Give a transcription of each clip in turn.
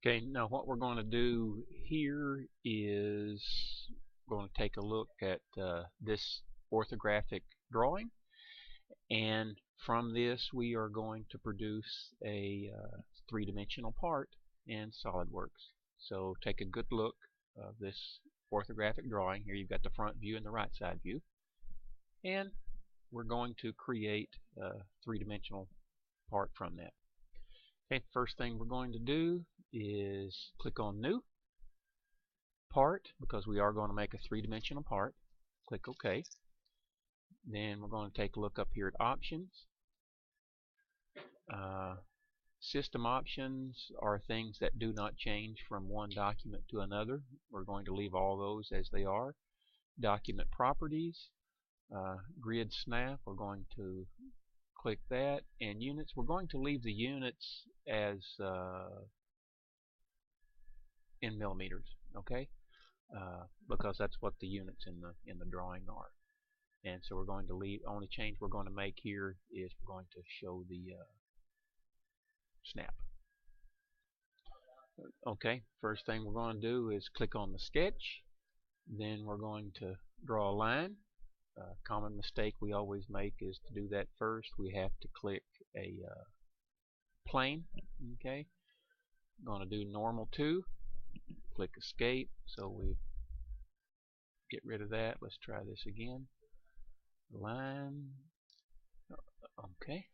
Okay, now what we're going to do here is going to take a look at this orthographic drawing, and from this we are going to produce a three-dimensional part in SolidWorks. So take a good look of this orthographic drawing. Here you've got the front view and the right side view, and we're going to create a three-dimensional part from that. Okay, first thing we're going to do is click on New Part, because we are going to make a three-dimensional part. Click OK. Then we're going to take a look up here at Options. System options are things that do not change from one document to another. We're going to leave all those as they are. Document properties, grid snap, we're going to click that, and units, we're going to leave the units as in millimeters, okay? Because that's what the units in the drawing are. And so we're going to leave, only change we're going to make here is we're going to show the snap. Okay, first thing we're going to do is click on the sketch. Then we're going to draw a line. Common mistake we always make is to do that first. We have to click a plane. Okay, I'm going to do normal 2. Click escape so we get rid of that. Let's try this again. Line. Okay,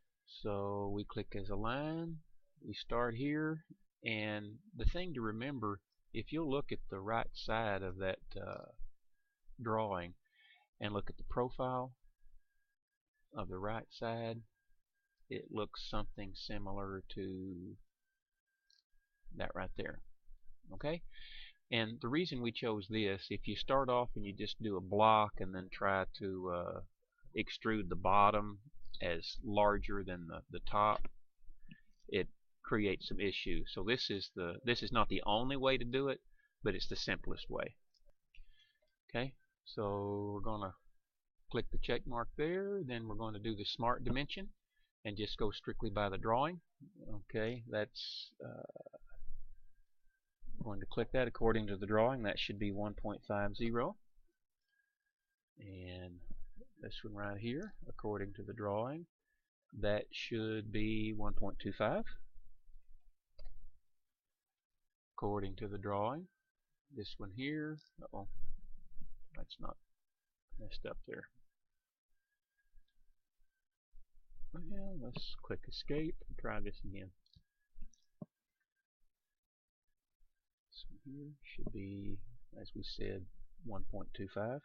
so we click as a line. We start here, and the thing to remember, if you'll look at the right side of that drawing and look at the profile of the right side, it looks something similar to that right there. Okay, and the reason we chose this, if you start off and you just do a block and then try to extrude the bottom as larger than the top, it creates some issues. So this is not the only way to do it, but it's the simplest way. Okay, so we're going to click the check mark there. Then we're going to do the smart dimension and just go strictly by the drawing. Okay, that's going to click that according to the drawing. That should be 1.50. And this one right here, according to the drawing, that should be 1.25. According to the drawing, this one here, uh-oh, that's not messed up there. Well, let's click escape and try this again. This one here should be, as we said, 1.25.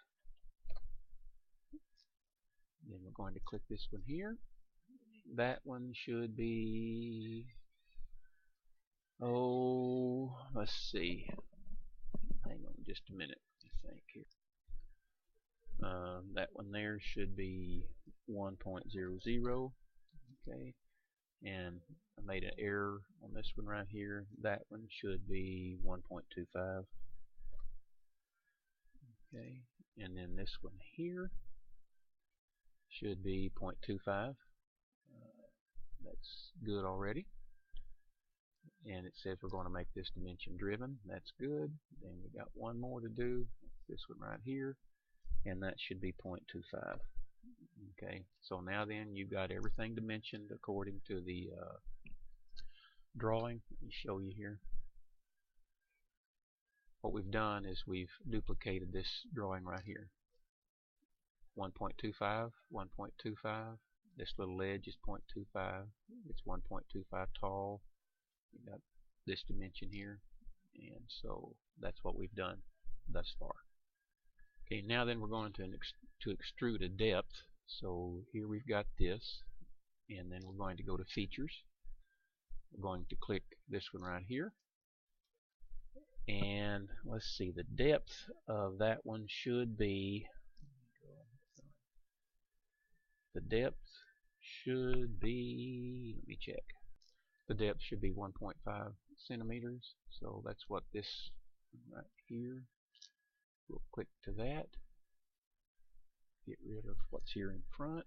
Then we're going to click this one here. That one should be, oh, let's see. Hang on just a minute. Let me think here. That one there should be 1.00. Okay, and I made an error on this one right here. That one should be 1.25. Okay, and then this one here should be 0.25. That's good already. And it says we're going to make this dimension driven. That's good. Then we got one more to do. This one right here, and that should be 0.25. Okay, so now then you've got everything dimensioned according to the drawing. Let me show you here. What we've done is we've duplicated this drawing right here. 1.25, 1.25. This little edge is 0.25. It's 1.25 tall. We got this dimension here, and so that's what we've done thus far. Okay, now then we're going to extrude a depth. So here we've got this, and then we're going to go to Features. We're going to click this one right here, and let's see, the depth of that one should be, let me check. The depth should be 1.5 centimeters. So that's what this right here. We'll click to that. Get rid of what's here in front.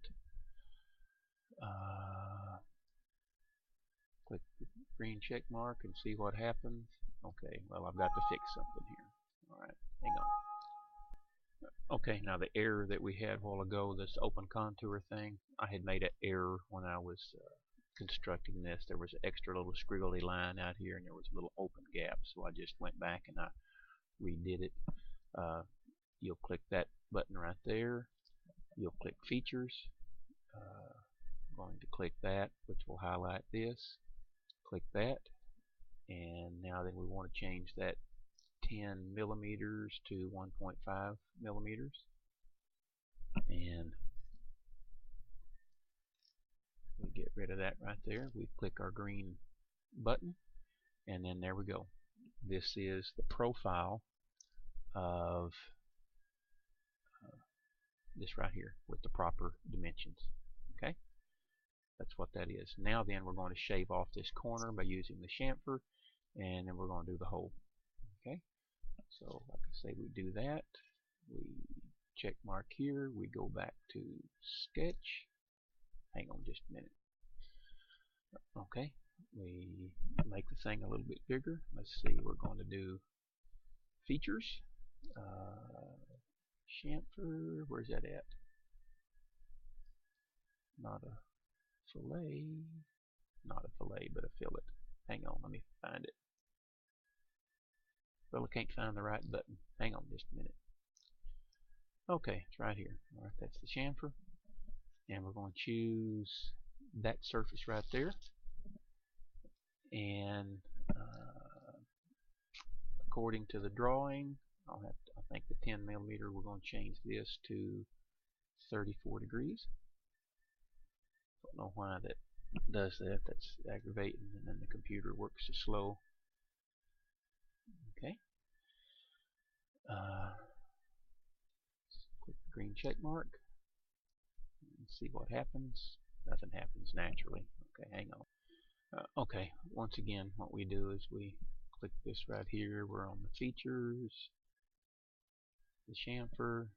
Click the green check mark and see what happens. Okay, well, I've got to fix something here. Alright, hang on. Okay, now the error that we had a while ago, this open contour thing, I had made an error when I was constructing this. There was an extra little squiggly line out here and there was a little open gap, so I just went back and I redid it. You'll click that button right there. You'll click Features. I'm going to click that, which will highlight this. Click that, and now then we want to change that 10 millimeters to 1.5 millimeters, and we get rid of that right there. We click our green button, and then there we go. This is the profile of this right here with the proper dimensions. Okay, that's what that is. Now then we're going to shave off this corner by using the chamfer, and then we're going to do the hole. Okay, so like I say, we do that. We check mark here. We go back to sketch. Hang on just a minute. Okay, we make the thing a little bit bigger. Let's see, we're going to do features. Chamfer, where's that at? Not a fillet, not a fillet, but a fillet. Hang on, let me find it. Well, I can't find the right button. Hang on just a minute. Okay, it's right here. Alright, that's the chamfer. And we're going to choose that surface right there. And according to the drawing, I think the 10 millimeter, we're going to change this to 34 degrees. Don't know why that does that. That's aggravating, and then the computer works so slow. Okay. Click the green check mark and see what happens. Nothing happens naturally. Okay, hang on. Okay, once again, what we do is we click this right here. We're on the features, the chamfer,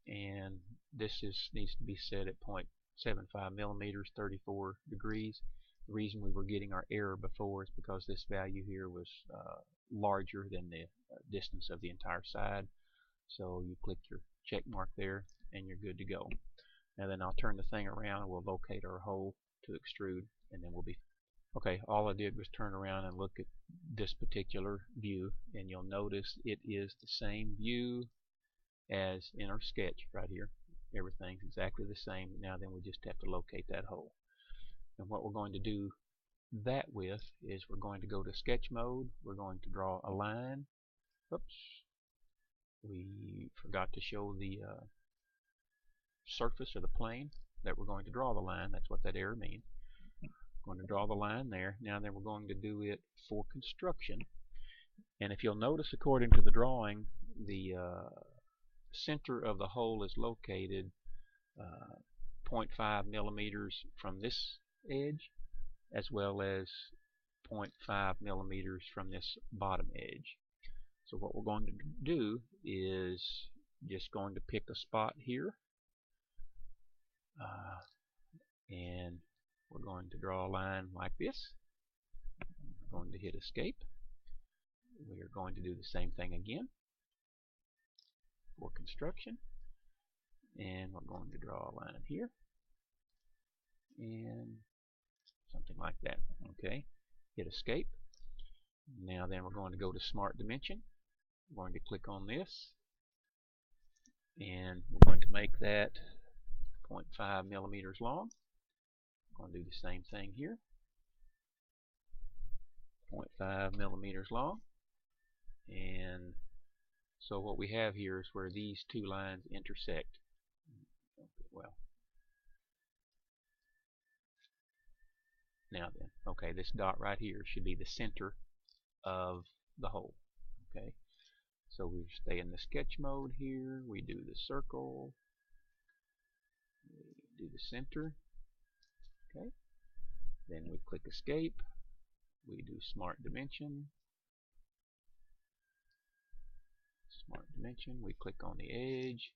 and this needs to be set at 0.75 millimeters, 34 degrees. The reason we were getting our error before is because this value here was larger than the distance of the entire side. So you click your check mark there and you're good to go. Now then I'll turn the thing around and we'll locate our hole to extrude, and then we'll be okay. All I did was turn around and look at this particular view, and you'll notice it is the same view as in our sketch right here. Everything's exactly the same. Now then we just have to locate that hole. And what we're going to do that with is we're going to go to sketch mode. We're going to draw a line. Oops, we forgot to show the surface or the plane that we're going to draw the line. That's what that error means. We're going to draw the line there. Now then we're going to do it for construction. And if you'll notice, according to the drawing, the center of the hole is located 0.5 millimeters from this edge, as well as 0.5 millimeters from this bottom edge. So what we're going to do is just going to pick a spot here, and we're going to draw a line like this. We're going to hit escape. We are going to do the same thing again for construction, and we're going to draw a line here and something like that. Okay, hit escape. Now then we're going to go to smart dimension. We're going to click on this, and we're going to make that 0.5 millimeters long. I'm going to do the same thing here, 0.5 millimeters long. And so what we have here is where these two lines intersect. Well, now then, okay, this dot right here should be the center of the hole. Okay, so we stay in the sketch mode here. We do the circle. We do the center. Okay, then we click escape. We do smart dimension. Smart dimension. We click on the edge,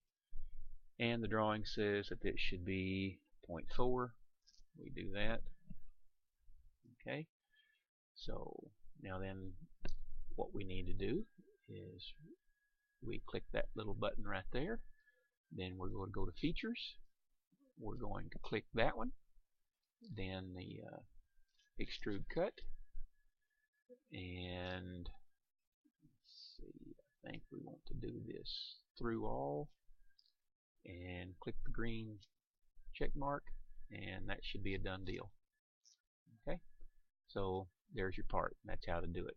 and the drawing says that it should be 0.4. We do that. Okay, so now then what we need to do is we click that little button right there. Then we're going to go to Features. We're going to click that one. Then the Extrude Cut. And let's see, I think we want to do this through all. And click the green check mark. And that should be a done deal. Okay, so there's your part. That's how to do it.